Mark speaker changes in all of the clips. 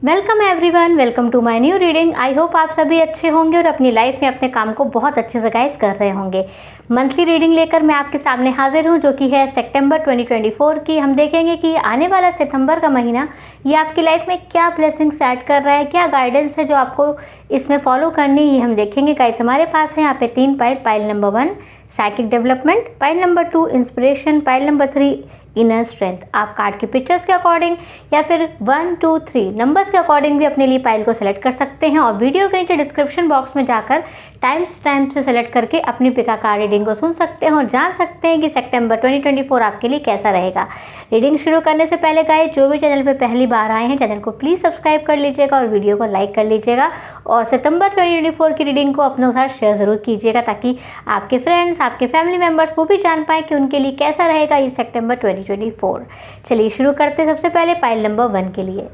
Speaker 1: Welcome everyone, welcome to my new reading. I hope आप सभी अच्छे होंगे और अपनी लाइफ में अपने काम को बहुत अच्छे से गाइस कर रहे होंगे। मंथली रीडिंग लेकर मैं आपके सामने हाजिर हूं, जो कि है सितंबर 2024 की। हम देखेंगे कि आने वाला सितंबर का महीना ये आपकी लाइफ में क्या ब्लेसिंग्स ऐड कर रहा है, क्या गाइडेंस है जो आपको इसमें फॉलो करनी है, हम देखेंगे गाइस। हमारे पास है यहाँ पे 3 pile. Pile number 1 psychic development, pile number 2 inspiration, pile number 3 inner strength. आप कार्ड के पिक्चर्स के अकॉर्डिंग या फिर 1 2 3 नंबर्स के अकॉर्डिंग भी अपने लिए पाइल को सेलेक्ट कर सकते हैं, और वीडियो के नीचे डिस्क्रिप्शन बॉक्स में जाकर टाइम स्टैम्प से सेलेक्ट करके अपनी पिका कार्ड रीडिंग को सुन सकते हैं और जान सकते हैं कि सितंबर 2024 आपके लिए कैसा रहेगा। रीडिंग शुरू करने से पहले गाइस, जो भी चैनल पे पहली बार आए हैं चैनल को प्लीज़ सब्सक्राइब कर लीजिएगा और वीडियो को लाइक कर लीजिएगा, और सितंबर 2024 की रीडिंग को अपने साथ शेयर ज़रूर कीजिएगा, ताकि आपके फ्रेंड्स, आपके फैमिली मेम्बर्स वो भी जान पाएँ कि उनके लिए कैसा रहेगा ये सितंबर 2024। चलिए शुरू करते हैं सबसे पहले पाइल नंबर 1 के लिए।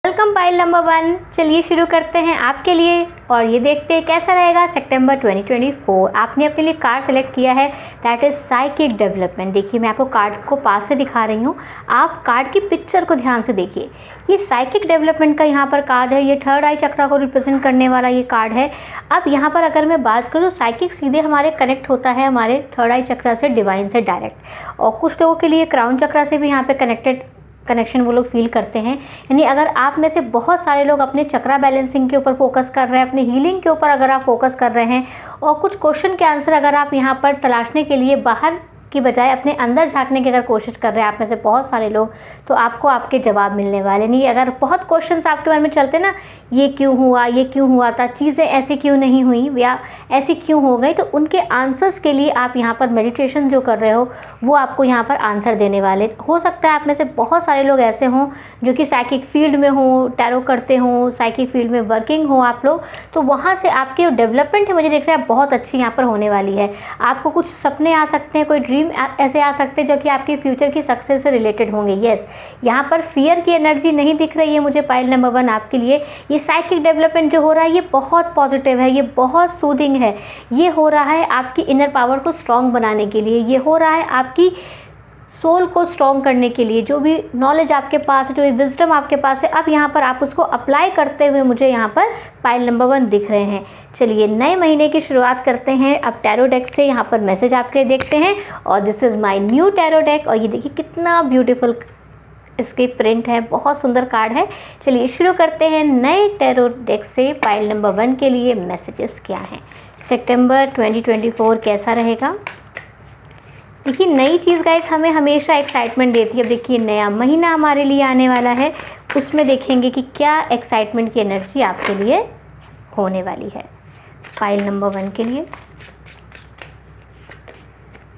Speaker 1: Welcome pile number 1। चलिए शुरू करते हैं आपके लिए और ये देखते हैं कैसा रहेगा सितंबर 2024। आपने अपने लिए कार्ड सेलेक्ट किया है, दैट इज साइकिक डेवलपमेंट। देखिए मैं आपको कार्ड को पास से दिखा रही हूँ, आप कार्ड की पिक्चर को ध्यान से देखिए। ये साइकिक डेवलपमेंट का यहाँ पर कार्ड है, ये थर्ड आई चक्रा को रिप्रेजेंट करने वाला ये कार्ड है। अब यहाँ पर अगर मैं बात करूँ, साइकिक सीधे हमारे कनेक्ट होता है हमारे थर्ड आई चक्रा से, डिवाइन से डायरेक्ट, और कुछ लोगों के लिए क्राउन चक्रा से भी यहाँ पे कनेक्शन वो लोग फील करते हैं। यानी अगर आप में से बहुत सारे लोग अपने चक्रा बैलेंसिंग के ऊपर फोकस कर रहे हैं, अपनी हीलिंग के ऊपर अगर आप फोकस कर रहे हैं, और कुछ क्वेश्चन के आंसर अगर आप यहाँ पर तलाशने के लिए बाहर की बजाय अपने अंदर झांकने की अगर कोशिश कर रहे हैं आप में से बहुत सारे लोग, तो आपको आपके जवाब मिलने वाले नहीं। अगर बहुत क्वेश्चंस आपके मन में चलते ना, ये क्यों हुआ, ये क्यों हुआ था, चीज़ें ऐसे क्यों नहीं हुई या ऐसी क्यों हो गई, तो उनके आंसर्स के लिए आप यहाँ पर मेडिटेशन जो कर रहे हो वो आपको यहाँ पर आंसर देने वाले। हो सकता है आप में से बहुत सारे लोग ऐसे हों जो कि साइकिक फील्ड में हों, टैरो करते हों, साइकिक फील्ड में वर्किंग हो आप लोग, तो वहाँ से आपकी जो डेवलपमेंट है मुझे दिख रहा है बहुत अच्छी यहाँ पर होने वाली है। आपको कुछ सपने आ सकते हैं, कोई ड्रीम ऐसे आ सकते हैं जो कि आपकी फ्यूचर की सक्सेस से रिलेटेड होंगे। यस, यहाँ पर फियर की एनर्जी नहीं दिख रही है मुझे पाइल नंबर 1 आपके लिए। ये साइकिक डेवलपमेंट जो हो रहा है ये बहुत पॉजिटिव है, ये बहुत सूदिंग है। ये हो रहा है आपकी इनर पावर को स्ट्रॉन्ग बनाने के लिए, ये हो रहा है आपकी सोल को स्ट्रॉन्ग करने के लिए। जो भी नॉलेज आपके पास है, जो भी विजडम आपके पास है, अब यहाँ पर आप उसको अप्लाई करते हुए मुझे यहाँ पर पाइल नंबर 1 दिख रहे हैं। चलिए नए महीने की शुरुआत करते हैं। अब टैरो डेक से यहाँ पर मैसेज आपके लिए देखते हैं, और this is my new tarot deck. और ये देखिए कितना ब्यूटीफुल इसके प्रिंट है, बहुत सुंदर कार्ड है। चलिए शुरू करते हैं नए टैरो डेक से। पाइल नंबर 1 के लिए मैसेजेस क्या हैं, सितंबर 2024 कैसा रहेगा। देखिए नई चीज़ गाइस हमें हमेशा एक्साइटमेंट देती है। अब देखिए नया महीना हमारे लिए आने वाला है, उसमें देखेंगे कि क्या एक्साइटमेंट की एनर्जी आपके लिए होने वाली है। फाइल नंबर 1 के लिए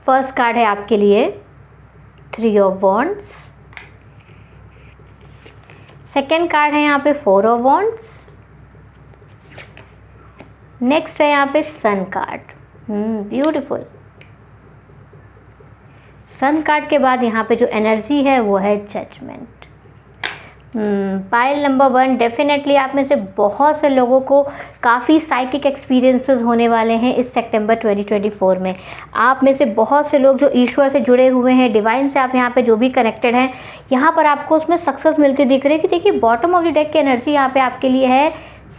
Speaker 1: फर्स्ट कार्ड है आपके लिए 3 ऑफ वॉन्ड्स, सेकेंड कार्ड है यहाँ पे 4 ऑफ वॉन्ड्स, नेक्स्ट है यहाँ पे sun card. Beautiful. Sun card के बाद यहाँ पे जो एनर्जी है वो है जजमेंट। पाइल नंबर 1 डेफिनेटली आप में से बहुत से लोगों को काफ़ी साइकिक एक्सपीरियंसेस होने वाले हैं इस सितंबर 2024 में। आप में से बहुत से लोग जो ईश्वर से जुड़े हुए हैं, डिवाइन से आप यहाँ पे जो भी कनेक्टेड हैं, यहाँ पर आपको उसमें सक्सेस मिलती दिख रही है। कि देखिए बॉटम ऑफ द डेक की एनर्जी यहाँ पे आपके लिए है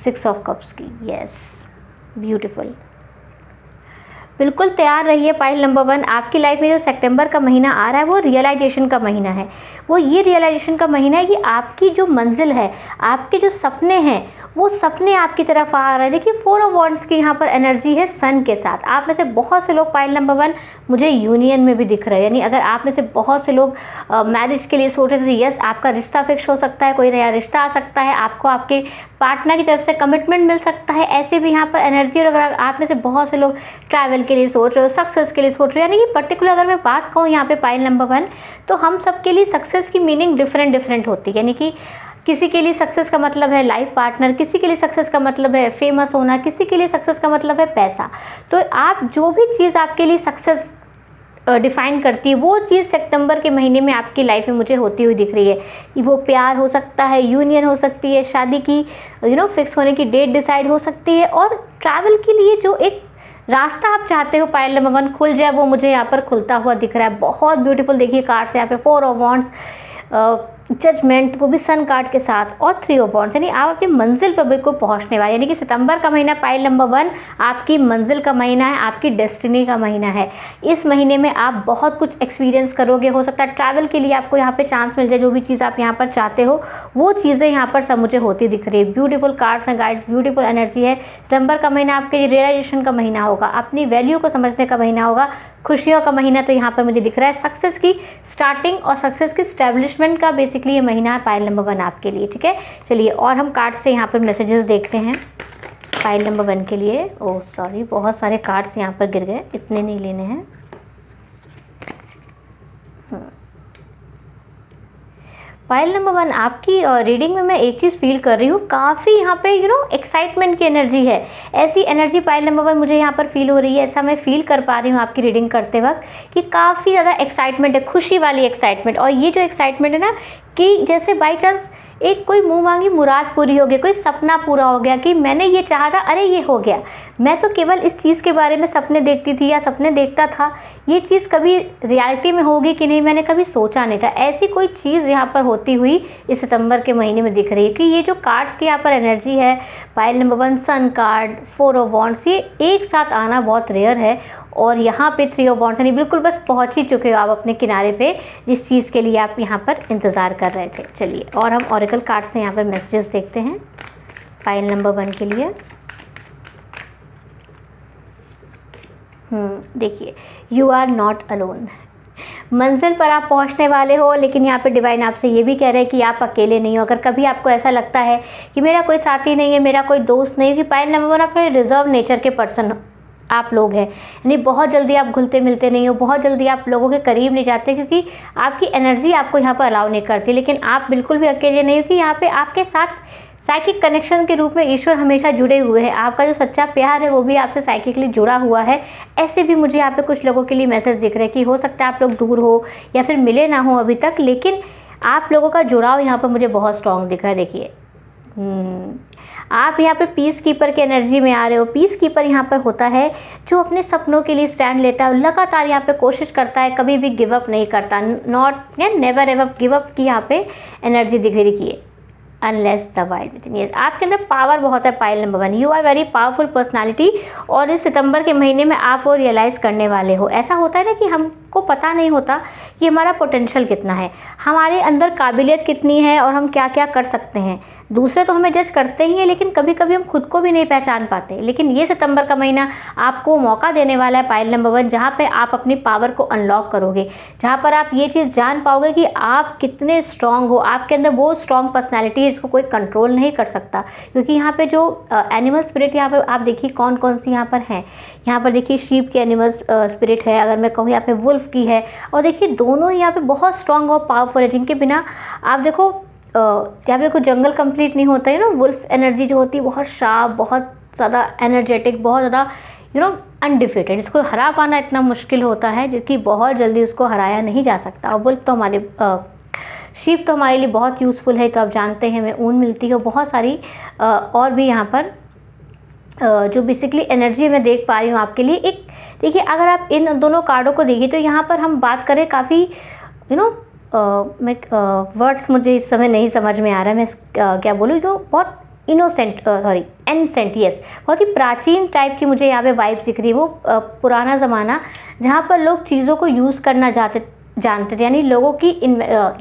Speaker 1: 6 ऑफ कप्स की। Yes, beautiful. बिल्कुल तैयार रहिए पाइल नंबर 1। आपकी लाइफ में जो सितंबर का महीना आ रहा है वो रियलाइजेशन का महीना है। वो ये रियलाइजेशन का महीना है कि आपकी जो मंजिल है, आपके जो सपने हैं, वो सपने आपकी तरफ आ रहे हैं। देखिए 4 ऑफ वॉन्ड्स की यहाँ पर एनर्जी है सन के साथ। आप में से बहुत से लोग पाइल नंबर 1 मुझे यूनियन में भी दिख रहे हैं। यानी अगर आप में से बहुत से लोग मैरिज के लिए सोच रहे थे, यस आपका रिश्ता फिक्स हो सकता है, कोई नया रिश्ता आ सकता है, आपको आपके पार्टनर की तरफ से कमिटमेंट मिल सकता है, ऐसे भी यहाँ पर एनर्जी। और अगर आप में से बहुत से लोग ट्रैवल के लिए सोच रहे हो, सक्सेस के लिए सोच रहे हो, यानी कि पर्टिकुलर अगर मैं बात कहूँ यहाँ पे पाइल नंबर 1, तो हम सब के लिए सक्सेस की मीनिंग डिफरेंट होती है। यानी कि किसी के लिए सक्सेस का मतलब है लाइफ पार्टनर, किसी के लिए सक्सेस का मतलब है फेमस होना, किसी के लिए सक्सेस का मतलब है पैसा। तो आप जो भी चीज़ आपके लिए सक्सेस डिफ़ाइन करती है वो चीज़ सितंबर के महीने में आपकी लाइफ में मुझे होती हुई दिख रही है। वो प्यार हो सकता है, यूनियन हो सकती है, शादी की फिक्स होने की डेट डिसाइड हो सकती है, और ट्रैवल के लिए जो एक रास्ता आप चाहते हो पाइल नंबर 1 खुल जाए, वो मुझे यहाँ पर खुलता हुआ दिख रहा है। बहुत ब्यूटीफुल। देखिए कार्ड से यहाँ पे 4 ऑफ वॉन्ड्स, जजमेंट, वो भी सन कार्ड के साथ, और 3 ऑफ वॉन्ड्स, यानी आप अपनी मंजिल पर बिल्कुल पहुंचने वाले, यानी कि सितंबर का महीना पाइल नंबर 1 आपकी मंजिल का महीना है, आपकी डेस्टिनी का महीना है। इस महीने में आप बहुत कुछ एक्सपीरियंस करोगे। हो सकता है ट्रैवल के लिए आपको यहाँ पे चांस मिल जाए, जो भी चीज़ आप यहाँ पर चाहते हो वो चीज़ें यहाँ पर सब मुझे होती दिख रही है। Beautiful cards and guides, beautiful energy है। सितंबर का महीना आपके लिए रियलाइजेशन का महीना होगा, अपनी वैल्यू को समझने का महीना होगा, खुशियों का महीना तो यहाँ पर मुझे दिख रहा है। सक्सेस की स्टार्टिंग और सक्सेस की स्टैब्लिशमेंट का बेसिकली ये महीना है पाइल नंबर 1 आपके लिए, ठीक है। चलिए और हम कार्ड से यहाँ पर मैसेजेस देखते हैं पाइल नंबर 1 के लिए। ओह सॉरी, बहुत सारे कार्ड्स यहाँ पर गिर गए, इतने नहीं लेने हैं। पाइल नंबर 1 आपकी रीडिंग में मैं एक चीज़ फील कर रही हूँ, काफ़ी यहाँ पे एक्साइटमेंट की एनर्जी है। ऐसी एनर्जी पाइल नंबर 1 मुझे यहाँ पर फील हो रही है, ऐसा मैं फील कर पा रही हूँ आपकी रीडिंग करते वक्त कि काफ़ी ज़्यादा एक्साइटमेंट है, खुशी वाली एक्साइटमेंट। और ये जो एक्साइटमेंट है ना, कि जैसे बाई चांस एक कोई मुँह मांगी मुराद पूरी हो गई, कोई सपना पूरा हो गया कि मैंने ये चाहा था, अरे ये हो गया। मैं तो केवल इस चीज़ के बारे में सपने देखती थी या सपने देखता था, ये चीज़ कभी रियलिटी में होगी कि नहीं मैंने कभी सोचा नहीं था। ऐसी कोई चीज़ यहाँ पर होती हुई इस सितंबर के महीने में दिख रही है कि ये जो कार्ड्स की यहाँ पर एनर्जी है, pile number 1 sun card, 4 of wands, ये एक साथ आना बहुत रेयर है। और यहाँ पे 3 ऑफ वॉन्ड्स, यानी बिल्कुल बस पहुँच ही चुके हो आप अपने किनारे पे, जिस चीज़ के लिए आप यहाँ पर इंतज़ार कर रहे थे। चलिए और हम ऑरेकल कार्ड से यहाँ पर मैसेजेस देखते हैं पाइल नंबर 1 के लिए। देखिए, यू आर नॉट अलोन। मंजिल पर आप पहुंचने वाले हो, लेकिन यहाँ पे डिवाइन आपसे ये भी कह रहे हैं कि आप अकेले नहीं हो। अगर कभी आपको ऐसा लगता है कि मेरा कोई साथी नहीं है, मेरा कोई दोस्त नहीं है, कि पाइल नंबर 1 आपके रिजर्व नेचर के पर्सन आप लोग हैं, यानी बहुत जल्दी आप घुलते मिलते नहीं हो, बहुत जल्दी आप लोगों के करीब नहीं जाते, क्योंकि आपकी एनर्जी आपको यहाँ पर अलाउ नहीं करती। लेकिन आप बिल्कुल भी अकेले नहीं हो, कि यहाँ पे आपके साथ साइकिक कनेक्शन के रूप में ईश्वर हमेशा जुड़े हुए हैं। आपका जो सच्चा प्यार है वो भी आपसे साइकिकली जुड़ा हुआ है। ऐसे भी मुझे यहाँ पे कुछ लोगों के लिए मैसेज दिख रहे हैं कि हो सकता है आप लोग दूर हो या फिर मिले ना हो अभी तक, लेकिन आप लोगों का जुड़ाव यहाँ पर मुझे बहुत स्ट्रॉन्ग दिख रहा है। देखिए आप यहाँ पे पीस कीपर की एनर्जी में आ रहे हो। पीस कीपर यहाँ पर होता है जो अपने सपनों के लिए स्टैंड लेता है, लगातार यहाँ पे कोशिश करता है, कभी भी गिव अप नहीं करता, नॉट या नेवर एवर गिव अप की यहाँ पे एनर्जी दिख रही है। Unleash the wild within. Yes, आपके अंदर पावर बहुत है pile number 1, you are very powerful personality. और इस सितंबर के महीने में आप वो रियलाइज़ करने वाले हो। ऐसा होता है ना कि हमको पता नहीं होता कि हमारा पोटेंशियल कितना है, हमारे अंदर काबिलियत कितनी है और हम क्या क्या कर सकते हैं। दूसरे तो हमें जज करते ही हैं, लेकिन कभी कभी हम खुद को भी नहीं पहचान पाते। लेकिन ये सितंबर का महीना आपको मौका देने वाला है पाइल नंबर 1, जहाँ पे आप अपनी पावर को अनलॉक करोगे, जहाँ पर आप ये चीज़ जान पाओगे कि आप कितने स्ट्रांग हो। आपके अंदर वो स्ट्रांग पर्सनैलिटी है जिसको कोई कंट्रोल नहीं कर सकता। क्योंकि यहाँ पे जो एनिमल स्पिरिट यहाँ पर आप देखिए कौन कौन सी यहाँ पर हैं। यहाँ पर देखिए शीप की एनिमल स्पिरिट है, अगर मैं कहूँ यहाँ पे वुल्फ की है, और देखिए दोनों ही यहाँ पे बहुत स्ट्रांग और पावरफुल है, जिनके बिना आप देखो यहाँ पे कोई जंगल कंप्लीट नहीं होता है ना। वुल्फ एनर्जी जो होती है बहुत शार्प, बहुत ज़्यादा एनर्जेटिक, बहुत ज़्यादा अनडिफिटेड। इसको हरा पाना इतना मुश्किल होता है जिसकी बहुत जल्दी उसको हराया नहीं जा सकता। और वुल्फ तो हमारे शीप तो हमारे लिए बहुत यूज़फुल है, तो आप जानते हैं हमें ऊन मिलती है, बहुत सारी और भी यहाँ पर जो बेसिकली एनर्जी मैं देख पा रही हूँ आपके लिए। एक देखिए, अगर आप इन दोनों कार्डों को देखिए तो यहाँ पर हम बात करें काफ़ी मैं वर्ड्स मुझे इस समय नहीं समझ में आ रहा है, मैं क्या बोलूँ, जो बहुत एनसेंट, यस, बहुत ही प्राचीन टाइप की मुझे यहाँ पे वाइब्स दिख रही है। वो पुराना ज़माना जहाँ पर लोग चीज़ों को यूज़ करना जानते थे, यानी लोगों की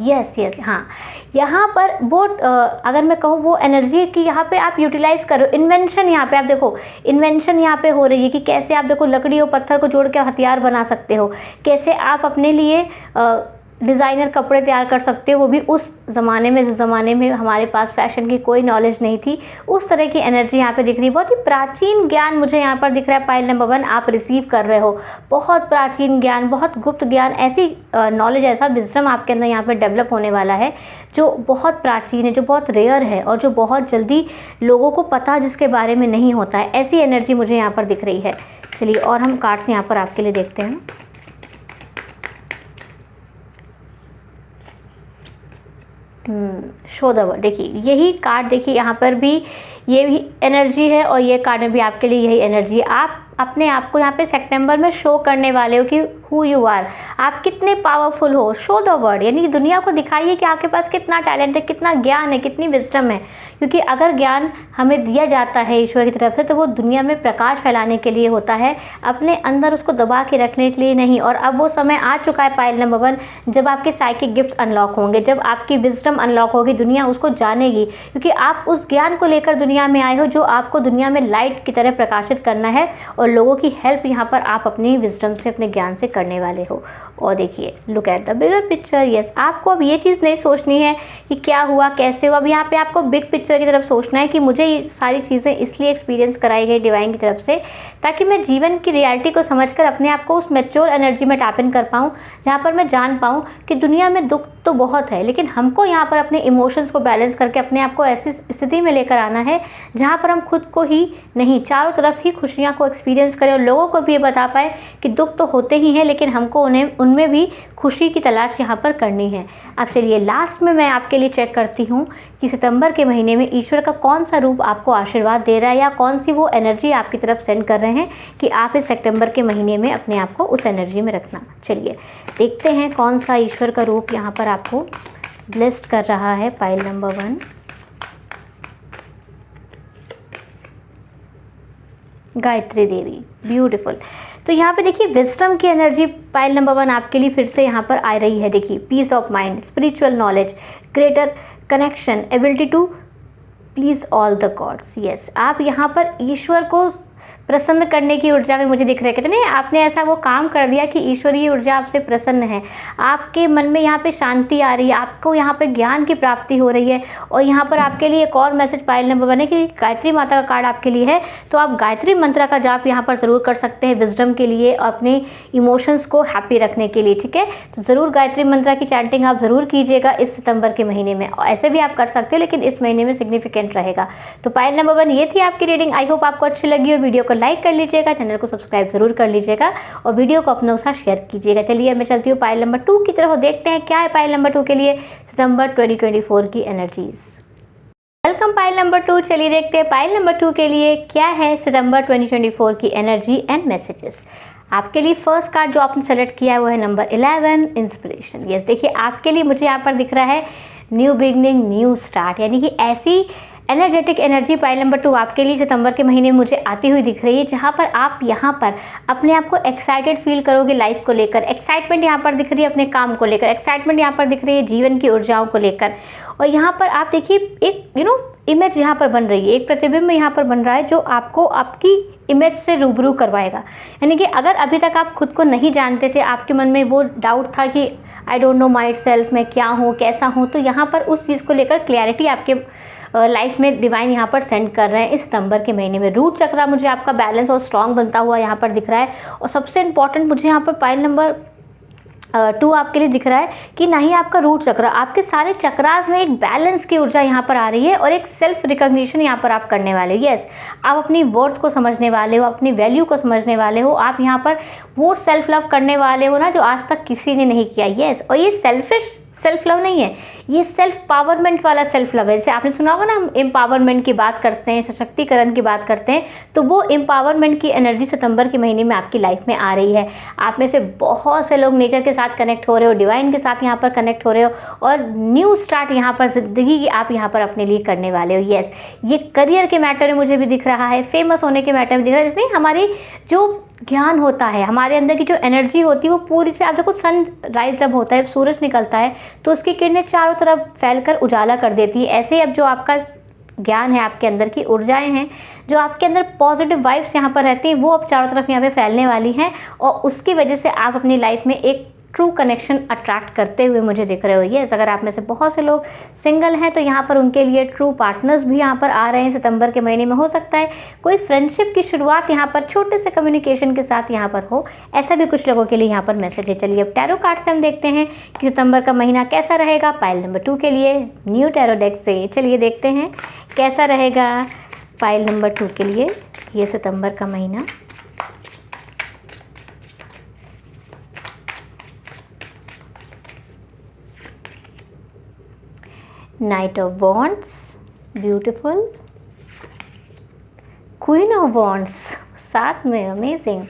Speaker 1: यस हाँ, यहाँ पर वो अगर मैं कहूँ वो एनर्जी की यहाँ पे आप यूटिलाइज़ करो। इन्वेंशन यहाँ पे आप देखो, इन्वेंशन यहाँ पे हो रही है कि कैसे आप देखो लकड़ी और पत्थर को जोड़ के हथियार बना सकते हो, कैसे आप अपने लिए डिज़ाइनर कपड़े तैयार कर सकते हो, वो भी उस ज़माने में, जिस ज़माने में हमारे पास फैशन की कोई नॉलेज नहीं थी। उस तरह की एनर्जी यहाँ पे दिख रही है। बहुत ही प्राचीन ज्ञान मुझे यहाँ पर दिख रहा है पाइल नंबर 1 आप रिसीव कर रहे हो। बहुत प्राचीन ज्ञान, बहुत गुप्त ज्ञान, ऐसी नॉलेज, ऐसा विजडम आपके अंदर यहाँ पर डेवलप होने वाला है जो बहुत प्राचीन है, जो बहुत रेयर है और जो बहुत जल्दी लोगों को पता जिसके बारे में नहीं होता है। ऐसी एनर्जी मुझे यहाँ पर दिख रही है। चलिए और हम कार्ड्स यहाँ पर आपके लिए देखते हैं। Show the world. देखिए यही कार्ड, देखिए यहाँ पर भी ये भी एनर्जी है और ये कार्ड में भी आपके लिए यही एनर्जी है। आप अपने आप को यहाँ पे सितंबर में शो करने वाले हो कि हु यू आर, आप कितने पावरफुल हो, शो द वर्ल्ड, यानी कि दुनिया को दिखाइए कि आपके पास कितना टैलेंट है, कितना ज्ञान है, कितनी विजडम है। क्योंकि अगर ज्ञान हमें दिया जाता है ईश्वर की तरफ से तो वो दुनिया में प्रकाश फैलाने के लिए होता है, अपने अंदर उसको दबा के रखने के लिए नहीं। और अब वो समय आ चुका है पाइल नंबर 1, जब आपके साइकिक गिफ्ट अनलॉक होंगे, जब आपकी विजडम अनलॉक होगी, दुनिया उसको जानेगी, क्योंकि आप उस ज्ञान को लेकर दुनिया में आए हो जो आपको दुनिया में लाइट की तरह प्रकाशित करना है, और लोगों की हेल्प यहाँ पर आप अपनी विजडम से, अपने ज्ञान से करने वाले हो। और देखिए, look at the bigger picture. Yes, आपको अब ये चीज़ नहीं सोचनी है कि क्या हुआ, कैसे हुआ। अब यहाँ पे आपको बिग पिक्चर की तरफ सोचना है कि मुझे ये सारी चीज़ें इसलिए एक्सपीरियंस कराई गई डिवाइन की तरफ से, ताकि मैं जीवन की रियलिटी को समझकर अपने आप को उस मैच्योर एनर्जी में टैप इन कर पाऊँ, जहाँ पर मैं जान पाऊँ कि दुनिया में दुख तो बहुत है, लेकिन हमको यहाँ पर अपने इमोशंस को बैलेंस करके अपने आप को ऐसी स्थिति में लेकर आना है जहाँ पर हम खुद को ही नहीं, चारों तरफ ही खुशियाँ को एक्सपीरियंस करें, और लोगों को भी ये बता पाए कि दुख तो होते ही हैं, लेकिन हमको उनमें भी खुशी की तलाश यहाँ पर करनी है। अब चलिए लास्ट में मैं आपके लिए चेक करती हूँ कि सितंबर के महीने में ईश्वर का कौन सा रूप आपको आशीर्वाद दे रहा है, या कौन सी वो एनर्जी आपकी तरफ सेंड कर रहे हैं कि आप इस सितंबर के महीने में अपने आप को उस एनर्जी में रखना। चलिए देखते हैं कौन सा ईश्वर का रूप यहाँ पर आपको ब्लेस्ड कर रहा है। Pile number 1, Gayatri Devi, beautiful. तो यहाँ पे देखिए विजडम की एनर्जी पाइल नंबर 1 आपके लिए फिर से यहाँ पर आ रही है। देखिए, peace of mind, spiritual knowledge, greater connection, ability to please all the gods. Yes, आप यहाँ पर ईश्वर को प्रसन्न करने की ऊर्जा में मुझे दिख रहा है। कहते नहीं, आपने ऐसा वो काम कर दिया कि ईश्वरीय ऊर्जा आपसे प्रसन्न है, आपके मन में यहाँ पे शांति आ रही है, आपको यहाँ पे ज्ञान की प्राप्ति हो रही है। और यहाँ पर आपके लिए एक और मैसेज पाइल नंबर 1 है कि गायत्री माता का कार्ड आपके लिए है, तो आप गायत्री मंत्र का जाप यहाँ पर ज़रूर कर सकते हैं विजडम के लिए और अपने इमोशंस को हैप्पी रखने के लिए। ठीक है, तो ज़रूर गायत्री मंत्र की चैंटिंग आप ज़रूर कीजिएगा इस सितंबर के महीने में। ऐसे भी आप कर सकते हो, लेकिन इस महीने में सिग्निफिकेंट रहेगा। तो पाइल नंबर 1 ये थी आपकी रीडिंग। आई होप आपको अच्छी लगी हो। वीडियो को लाइक कर लीजिएगा, चैनल को सब्सक्राइब जरूर कर लीजिएगा और वीडियो को अपनों के साथ शेयर कीजिएगा। चलिए मैं चलती हूँ पाइल नंबर 2 की तरफ, देखते हैं क्या है पाइल नंबर 2 के लिए सितंबर 2024 की एनर्जीज। Welcome pile number 2। चलिए देखते हैं पाइल नंबर 2 के लिए क्या है सितंबर 2024 की एनर्जी एंड मैसेजेस। आपके लिए फर्स्ट कार्ड जो आपने सेलेक्ट किया है वो है नंबर 11, इंस्पिरेशन। यस, देखिए आपके लिए मुझे यहाँ पर दिख रहा है न्यू बिगनिंग, न्यू स्टार्ट, यानी कि ऐसी एनर्जेटिक एनर्जी पाइल नंबर 2 आपके लिए सितंबर के महीने में मुझे आती हुई दिख रही है, जहाँ पर आप यहाँ पर अपने आप को एक्साइटेड फील करोगे लाइफ को लेकर। एक्साइटमेंट यहाँ पर दिख रही है अपने काम को लेकर, एक्साइटमेंट यहाँ पर दिख रही है जीवन की ऊर्जाओं को लेकर। और यहाँ पर आप देखिए एक इमेज यहाँ पर बन रही है, एक प्रतिबिंब यहाँ पर बन रहा है जो आपको आपकी इमेज से रूबरू करवाएगा। यानी कि अगर अभी तक आप खुद को नहीं जानते थे, आपके मन में वो डाउट था कि I don't know my self, मैं क्या हूँ, कैसा हूँ, तो यहाँ पर उस चीज़ को लेकर क्लैरिटी आपके लाइफ में डिवाइन यहाँ पर सेंड कर रहे हैं इस सितंबर के महीने में। रूट चक्रा मुझे आपका बैलेंस और स्ट्रांग बनता हुआ यहाँ पर दिख रहा है। और सबसे इम्पॉर्टेंट मुझे यहाँ पर पाइल नंबर 2 आपके लिए दिख रहा है कि ना ही आपका रूट चक्र, आपके सारे चक्रास में एक बैलेंस की ऊर्जा यहाँ पर आ रही है और एक सेल्फ रिकॉग्निशन यहाँ पर आप करने वाले हो। यस, आप अपनी वर्थ को समझने वाले हो, अपनी वैल्यू को समझने वाले हो। आप यहाँ पर वो सेल्फ लव करने वाले हो ना जो आज तक किसी ने नहीं किया। यस, और ये सेल्फिश सेल्फ लव नहीं है, ये सेल्फ पावरमेंट वाला सेल्फ लव है। जैसे आपने सुना होगा ना, हम एम्पावरमेंट की बात करते हैं, सशक्तिकरण की बात करते हैं, तो वो एम्पावरमेंट की एनर्जी सितंबर के महीने में आपकी लाइफ में आ रही है। आप में से बहुत से लोग नेचर के साथ कनेक्ट हो रहे हो, डिवाइन के साथ यहाँ पर कनेक्ट हो रहे हो और न्यू स्टार्ट यहाँ पर जिंदगी की आप यहाँ पर अपने लिए करने वाले हो। यस, ये करियर के मैटर में मुझे भी दिख रहा है, फेमस होने के मैटर में दिख रहा है। जिसमें हमारी जो ज्ञान होता है, हमारे अंदर की जो एनर्जी होती है वो पूरी से, आप देखो सन राइज जब होता है, सूरज निकलता है तो उसकी किरणें चारों तरफ फैलकर उजाला कर देती है। ऐसे ही अब जो आपका ज्ञान है, आपके अंदर की ऊर्जाएं हैं, जो आपके अंदर पॉजिटिव वाइब्स यहाँ पर रहती हैं, वो अब चारों तरफ यहाँ पे फैलने वाली हैं और उसकी वजह से आप अपनी लाइफ में एक ट्रू कनेक्शन अट्रैक्ट करते हुए मुझे दिख रहे हो। यस, अगर आप में से बहुत से लोग सिंगल हैं तो यहाँ पर उनके लिए ट्रू पार्टनर्स भी यहाँ पर आ रहे हैं सितंबर के महीने में। हो सकता है कोई फ्रेंडशिप की शुरुआत यहाँ पर छोटे से कम्युनिकेशन के साथ यहाँ पर हो, ऐसा भी कुछ लोगों के लिए यहाँ पर मैसेज है। चलिए अब टैरो कार्ड से हम देखते हैं कि सितंबर का महीना कैसा रहेगा पाइल नंबर 2 के लिए न्यू टैरो डेक से। चलिए देखते हैं कैसा रहेगा पाइल नंबर 2 के लिए ये सितंबर का महीना। Knight of Wands, beautiful. Queen of Wands, साथ में अमेजिंग।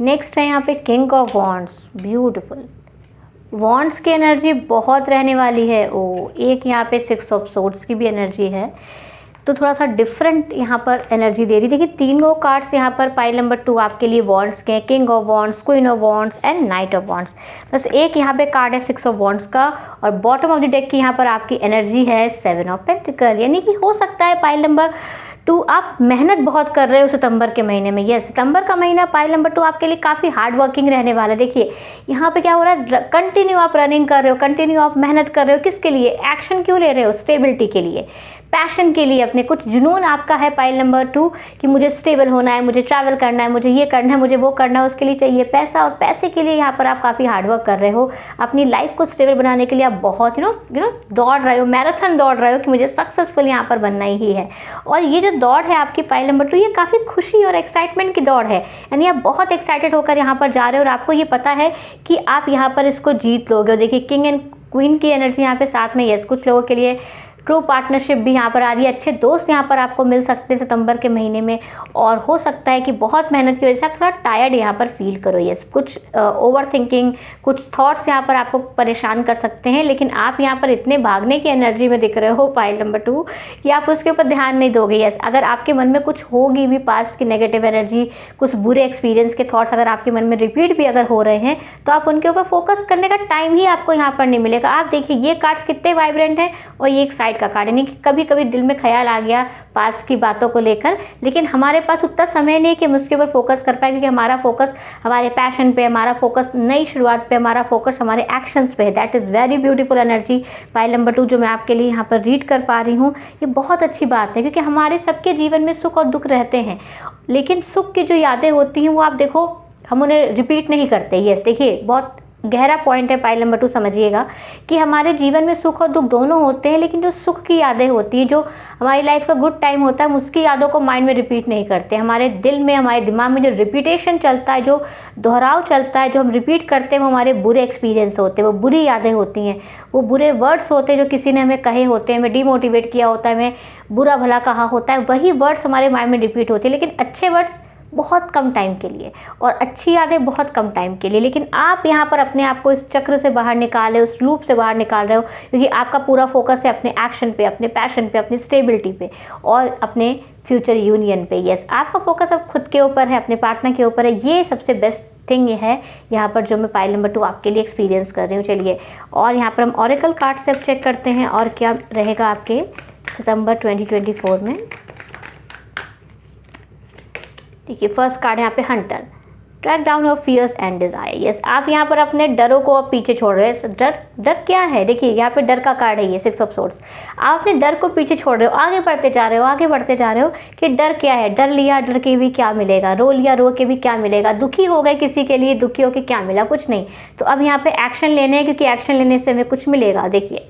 Speaker 1: नेक्स्ट है यहाँ पे king of wands, beautiful. Wands की एनर्जी बहुत रहने वाली है। ओ, एक यहाँ पे 6 ऑफ सोर्ड्स की भी एनर्जी है, तो थोड़ा सा डिफरेंट यहाँ पर एनर्जी दे रही। देखिए 3 कार्ड्स यहाँ पर पाइल नंबर 2 आपके लिए वॉन्ड्स के, king of wands, queen of wands and night of wands. बस एक यहाँ पे कार्ड है 6 ऑफ वॉन्ड्स का, और बॉटम ऑफ द डेक की यहाँ पर आपकी एनर्जी है 7 ऑफ पेंटिकल। यानी कि हो सकता है पाइल नंबर 2 आप मेहनत बहुत कर रहे हो सितंबर के महीने में। यस, सितंबर का महीना पाइल नंबर 2 आपके लिए काफ़ी हार्ड वर्किंग रहने वाला है। देखिए यहाँ पे क्या हो रहा है, कंटिन्यू आप रनिंग कर रहे हो, कंटिन्यू आप मेहनत कर रहे हो। किसके लिए? एक्शन क्यों ले रहे हो? स्टेबिलिटी के लिए, पैशन के लिए, अपने कुछ जुनून आपका है पाइल नंबर 2 कि मुझे स्टेबल होना है, मुझे ट्रैवल करना है, मुझे ये करना है, मुझे वो करना है। उसके लिए चाहिए पैसा, और पैसे के लिए यहाँ पर आप काफ़ी हार्डवर्क कर रहे हो। अपनी लाइफ को स्टेबल बनाने के लिए आप बहुत यू नो दौड़ रहे हो, मैराथन दौड़ रहे हो कि मुझे सक्सेसफुल यहाँ पर बनना ही है। और ये जो दौड़ है आपकी पाइल नंबर 2, ये काफ़ी खुशी और एक्साइटमेंट की दौड़ है। यानी आप बहुत एक्साइटेड होकर यहाँ पर जा रहे हो, और आपको ये पता है कि आप यहाँ पर इसको जीत लोगे। देखिए किंग एंड क्वीन की एनर्जी यहाँ पे साथ में। यस, कुछ लोगों के लिए ट्रू पार्टनरशिप भी यहाँ पर आ रही है। अच्छे दोस्त यहाँ पर आपको मिल सकते हैं सितंबर के महीने में, और हो सकता है कि बहुत मेहनत की वजह से आप थोड़ा टायर्ड यहाँ पर फील करो। यस, कुछ ओवर थिंकिंग, कुछ थॉट्स यहाँ पर आपको परेशान कर सकते हैं, लेकिन आप यहाँ पर इतने भागने की एनर्जी में दिख रहे हो पाइल नंबर 2 कि आप उसके ऊपर ध्यान नहीं दोगे। यस, अगर आपके मन में कुछ होगी भी पास्ट की नेगेटिव एनर्जी, कुछ बुरे एक्सपीरियंस के थॉट्स अगर आपके मन में रिपीट भी अगर हो रहे हैं, तो आप उनके ऊपर फोकस करने का टाइम ही आपको यहाँ पर नहीं मिलेगा। आप देखिए ये कार्ड्स कितने वाइब्रेंट हैं, और ये एक साइड का कार्ड, यानी कि कभी कभी दिल में ख्याल आ गया पास की बातों को लेकर, लेकिन हमारे पास उतना समय नहीं कि हम उसके ऊपर फोकस कर पाए, क्योंकि हमारा फोकस हमारे पैशन पे, हमारा फोकस नई शुरुआत पे, हमारा फोकस हमारे एक्शंस पे है। That is very beautiful energy pile number 2 जो मैं आपके लिए यहाँ पर रीड कर पा रही हूँ। ये बहुत अच्छी बात है, क्योंकि हमारे सबके जीवन में सुख और दुख रहते हैं, लेकिन सुख की जो यादें होती हैं वो आप देखो हम उन्हें रिपीट नहीं करते। यस, देखिए बहुत गहरा पॉइंट है पाइल नंबर 2, समझिएगा कि हमारे जीवन में सुख और दुख दोनों होते हैं, लेकिन जो सुख की यादें होती हैं, जो हमारी लाइफ का गुड टाइम होता है, हम उसकी यादों को माइंड में रिपीट नहीं करते। हमारे दिल में, हमारे दिमाग में जो रिपीटेशन चलता है, जो दोहराव चलता है, जो हम रिपीट करते हैं, वो हमारे बुरे एक्सपीरियंस होते हैं, वो बुरी यादें होती हैं, वो बुरे वर्ड्स होते हैं जो किसी ने हमें कहे होते हैं, हमें डिमोटिवेट किया होता है, हमें बुरा भला कहा होता है, वही वर्ड्स हमारे माइंड में रिपीट होते हैं। लेकिन अच्छे वर्ड्स बहुत कम टाइम के लिए, और अच्छी यादें बहुत कम टाइम के लिए। लेकिन आप यहाँ पर अपने आप को इस चक्र से बाहर निकाल रहे हो, उस लूप से बाहर निकाल रहे हो, क्योंकि आपका पूरा फोकस है अपने एक्शन पे, अपने पैशन पे, अपनी स्टेबिलिटी पे, और अपने फ्यूचर यूनियन पे। यस, आपका फोकस अब खुद के ऊपर है, अपने पार्टनर के ऊपर है। ये सबसे बेस्ट थिंग ये है यहाँ पर जो मैं पाइल नंबर 2 आपके लिए एक्सपीरियंस कर रही हूँ। चलिए, और यहाँ पर हम ऑरेकल कार्ड से अब चेक करते हैं और क्या रहेगा आपके सितंबर 2024 में। देखिए फर्स्ट कार्ड यहाँ पे hunter, track down your fears and desire. Yes, आप यहाँ पर अपने डरों को अब पीछे छोड़ रहे हैं। डर क्या है? देखिए यहाँ पे डर का कार्ड है ये 6 ऑफ सोर्ड्स। आप अपने डर को पीछे छोड़ रहे हो, आगे बढ़ते जा रहे हो, आगे बढ़ते जा रहे हो कि डर क्या है, डर लिया, डर के भी क्या मिलेगा, रो लिया, रो के भी क्या मिलेगा, दुखी हो गए किसी के लिए, दुखी हो के क्या मिला, कुछ नहीं। तो अब यहाँ पे एक्शन लेने हैं, क्योंकि एक्शन लेने से हमें कुछ मिलेगा। देखिए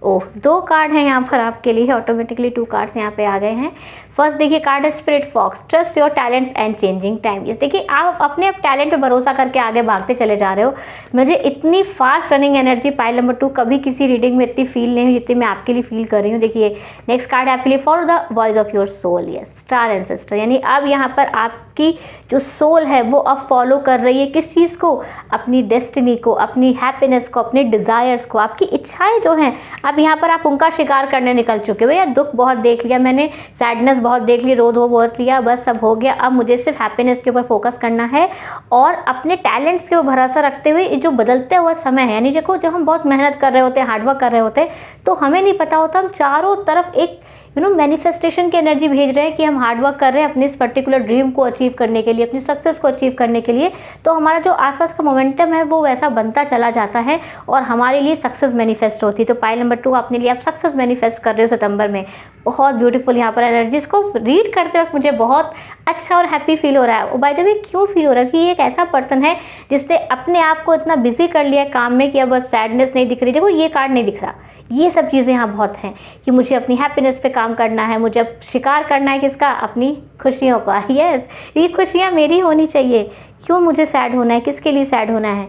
Speaker 1: ओह, 2 कार्ड हैं यहाँ पर आपके लिए, ऑटोमेटिकली 2 कार्ड्स यहाँ पे आ गए हैं। फर्स्ट देखिए कार्ड है spirit fox, trust your talents and changing time. ये देखिए आप अपने टैलेंट पे भरोसा करके आगे भागते चले जा रहे हो। मुझे इतनी fast running energy pile number 2 कभी किसी रीडिंग में इतनी फील नहीं हुई जितनी मैं आपके लिए फील कर रही हूँ। देखिए नेक्स्ट कार्ड है आपके लिए follow the voice of your soul. Yes, star ancestor, यानी अब यहाँ पर आपकी जो सोल है वो अब फॉलो कर रही है किस चीज़ को? अपनी डेस्टिनी को, अपनी हैप्पीनेस को, अपने डिज़ायर्स को, आपकी इच्छाएं जो हैं। अब यहाँ पर आप उनका शिकार करने निकल चुके हो। भैया दुख बहुत देख लिया मैंने, सैडनेस बहुत देख ली, रो बहुत लिया, बस सब हो गया। अब मुझे सिर्फ हैप्पीनेस के ऊपर फोकस करना है, और अपने टैलेंट्स के ऊपर भरोसा रखते हुए जो बदलते हुआ समय है, यानी देखो जब हम बहुत मेहनत कर रहे होते हैं, हार्डवर्क कर रहे होते हैं, तो हमें नहीं पता होता हम चारों तरफ एक मैनिफेस्टेशन की एनर्जी भेज रहे हैं कि हम हार्डवर्क कर रहे हैं अपने इस पर्टिकुलर ड्रीम को अचीव करने के लिए, अपनी सक्सेस को अचीव करने के लिए। तो हमारा जो आसपास का मोमेंटम है वो वैसा बनता चला जाता है, और हमारे लिए सक्सेस मैनिफेस्ट होती है। तो पाइल नंबर 2 अपने लिए आप सक्सेस मैनिफेस्ट कर रहे हो सितंबर में। बहुत ब्यूटीफुल यहाँ पर एनर्जीज को रीड करते वक्त मुझे बहुत अच्छा और हैप्पी फील हो रहा है। बाय द वे क्यों फील हो रहा है कि ये एक ऐसा पर्सन है जिसने अपने आप को इतना बिजी कर लिया है काम में कि अब बस सैडनेस नहीं दिख रही। देखो ये कार्ड नहीं दिख रहा, ये सब चीज़ें यहाँ बहुत हैं कि मुझे अपनी हैप्पीनेस पे काम करना है, मुझे अब शिकार करना है किसका? अपनी खुशियों का। यस, ये खुशियाँ मेरी होनी चाहिए, क्यों मुझे सैड होना है, किसके लिए सैड होना है?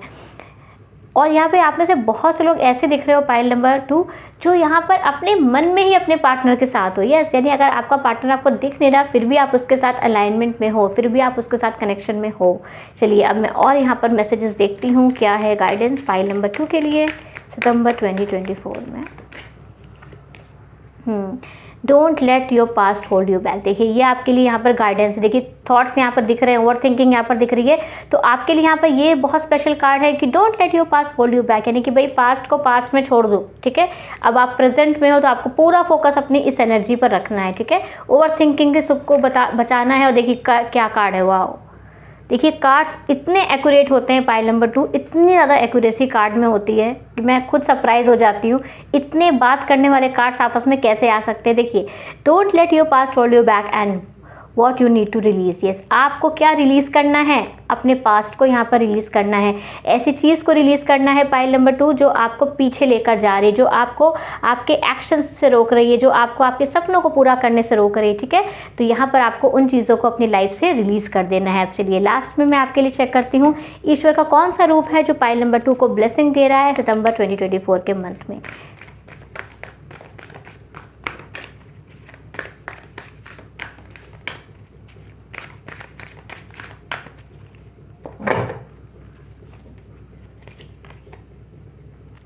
Speaker 1: और यहाँ पे आप में से बहुत से लोग ऐसे दिख रहे हो पाइल नंबर 2 जो यहाँ पर अपने मन में ही अपने पार्टनर के साथ हो। यस, यानी अगर आपका पार्टनर आपको दिख नहीं रहा फिर भी आप उसके साथ अलाइनमेंट में हो, फिर भी आप उसके साथ कनेक्शन में हो। चलिए अब मैं और यहाँ पर मैसेजेस देखती हूँ क्या है गाइडेंस पाइल नंबर 2 के लिए सितंबर 2024 में। Don't let your past hold you back. देखिए ये आपके लिए यहाँ पर गाइडेंस है। देखिए थॉट्स यहाँ पर दिख रहे हैं, ओवर थिंकिंग यहाँ पर दिख रही है, तो आपके लिए यहाँ पर ये बहुत स्पेशल कार्ड है कि don't let your past hold you back, यानी कि भाई पास्ट को पास्ट में छोड़ दो। ठीक है, अब आप प्रेजेंट में हो तो आपको पूरा फोकस अपनी इस एनर्जी पर रखना है। ठीक है, ओवर थिंकिंग के सुख को बचाना है। और देखिए क्या कार्ड है, वाह। देखिए कार्ड्स इतने एक्यूरेट होते हैं पाइल नंबर 2, इतनी ज़्यादा एक्यूरेसी कार्ड में होती है कि मैं खुद सरप्राइज हो जाती हूँ। इतने बात करने वाले कार्ड्स आपस में कैसे आ सकते हैं। देखिए don't let your past hold you back and what you need to release. Yes, आपको क्या रिलीज़ करना है, अपने पास्ट को यहाँ पर रिलीज़ करना है। ऐसी चीज़ को रिलीज़ करना है पाइल नंबर 2 जो आपको पीछे लेकर जा रही है, जो आपको आपके एक्शंस से रोक रही है, जो आपको आपके सपनों को पूरा करने से रोक रही है। ठीक है, तो यहाँ पर आपको उन चीज़ों को अपनी लाइफ से रिलीज़ कर देना है। चलिए लास्ट में मैं आपके लिए चेक करती हूँ ईश्वर का कौन सा रूप है जो पाइल नंबर 2 को ब्लेसिंग दे रहा है सितंबर 2024 के मंथ में।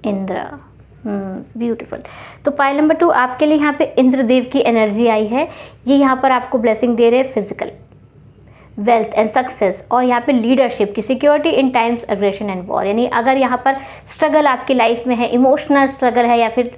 Speaker 1: इंद्र, ब्यूटीफुल। तो पाइल नंबर 2 आपके लिए यहाँ पे इंद्रदेव की एनर्जी आई है। ये यहाँ पर आपको ब्लेसिंग दे रहे हैं फिजिकल वेल्थ एंड सक्सेस, और यहाँ पे लीडरशिप की security in times aggression and war. यानी अगर यहाँ पर स्ट्रगल आपकी लाइफ में है, इमोशनल स्ट्रगल है, या फिर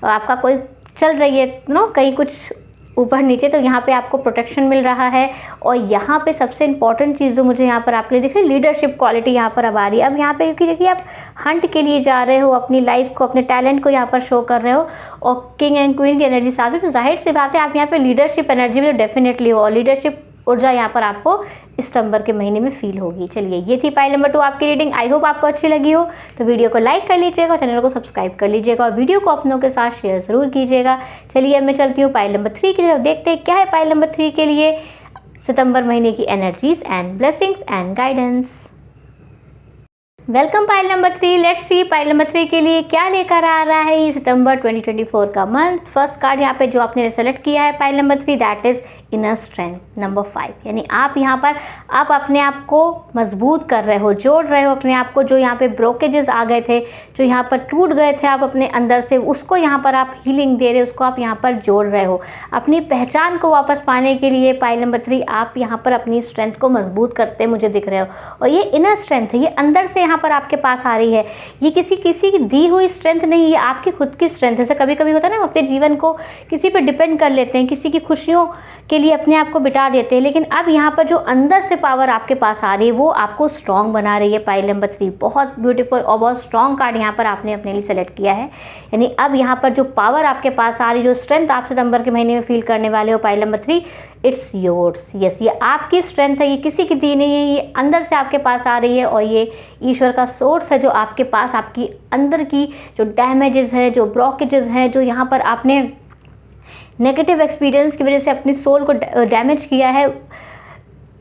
Speaker 1: आपका कोई चल रही है कहीं कुछ ऊपर नीचे, तो यहाँ पे आपको प्रोटेक्शन मिल रहा है। और यहाँ पे सबसे इंपॉर्टेंट चीज़ जो मुझे यहाँ पर आपके लिए दिख रही है, लीडरशिप क्वालिटी यहाँ पर अब आ रही है। अब यहाँ पे क्योंकि देखिए आप हंट के लिए जा रहे हो, अपनी लाइफ को, अपने टैलेंट को यहाँ पर शो कर रहे हो, और किंग एंड क्वीन की एनर्जी साथ में, तो जाहिर सी बात है आप यहाँ पे लीडरशिप एनर्जी में डेफिनेटली हो, और लीडरशिप ऊर्जा यहाँ पर आपको सितंबर के महीने में फील होगी। चलिए ये थी पाइल नंबर 2 आपकी रीडिंग। आई होप आपको अच्छी लगी हो, तो वीडियो को लाइक कर लीजिएगा, चैनल को सब्सक्राइब कर लीजिएगा, और वीडियो को अपनों के साथ शेयर ज़रूर कीजिएगा। चलिए अब मैं चलती हूँ पाइल नंबर 3 की तरफ, देखते हैं क्या है पाइल नंबर 3 के लिए सितंबर महीने की energies and blessings and guidance. Welcome pile number 3। Let's see pile number 3 के लिए क्या लेकर आ रहा है ये सितंबर 2024 का मंथ। फर्स्ट कार्ड यहाँ पे जो आपने सेलेक्ट किया है pile number 3, that is inner strength number 5। यानी आप यहाँ पर आप अपने आप को मजबूत कर रहे हो, जोड़ रहे हो अपने आप को। जो यहाँ पे ब्रोकेजेस आ गए थे, जो यहाँ पर टूट गए थे आप अपने अंदर से, उसको यहाँ पर आप हीलिंग दे रहे हो, उसको आप यहाँ पर जोड़ रहे हो। अपनी पहचान को वापस पाने के लिए पाइल नंबर 3 आप यहाँ पर अपनी स्ट्रेंथ को मजबूत करते मुझे दिख रहे हो। और ये इनर स्ट्रेंथ है, ये अंदर से यहाँ पर आपके पास आ रही है। ये किसी की दी हुई स्ट्रेंथ नहीं, ये आपकी खुद की स्ट्रेंथ है। जैसे कभी कभी होता है ना, अपने जीवन को किसी पे डिपेंड कर लेते हैं, किसी की खुशियों के लिए अपने आप को बिता देते हैं, लेकिन अब यहाँ पर जो अंदर से पावर आपके पास आ रही है वो आपको स्ट्रॉन्ग बना रही है। पाइल नंबर 3 बहुत ब्यूटीफुल और बहुत स्ट्रॉन्ग कार्ड यहाँ पर आपने अपने लिए सेलेक्ट किया है। यानी अब यहाँ पर जो पावर आपके पास आ रही है, जो स्ट्रेंथ आप सितंबर के महीने में फील करने वाले हो pile number 3, it's yours. Yes, ये आपकी स्ट्रेंथ है, ये किसी की दी नहीं है, ये अंदर से आपके पास आ रही है। और ये ईश्वर का सोर्स है जो आपके पास, आपकी अंदर की जो डैमेजेस है, जो ब्लॉकेजेस हैं, जो यहाँ पर आपने नेगेटिव एक्सपीरियंस की वजह से अपनी सोल को डैमेज किया है,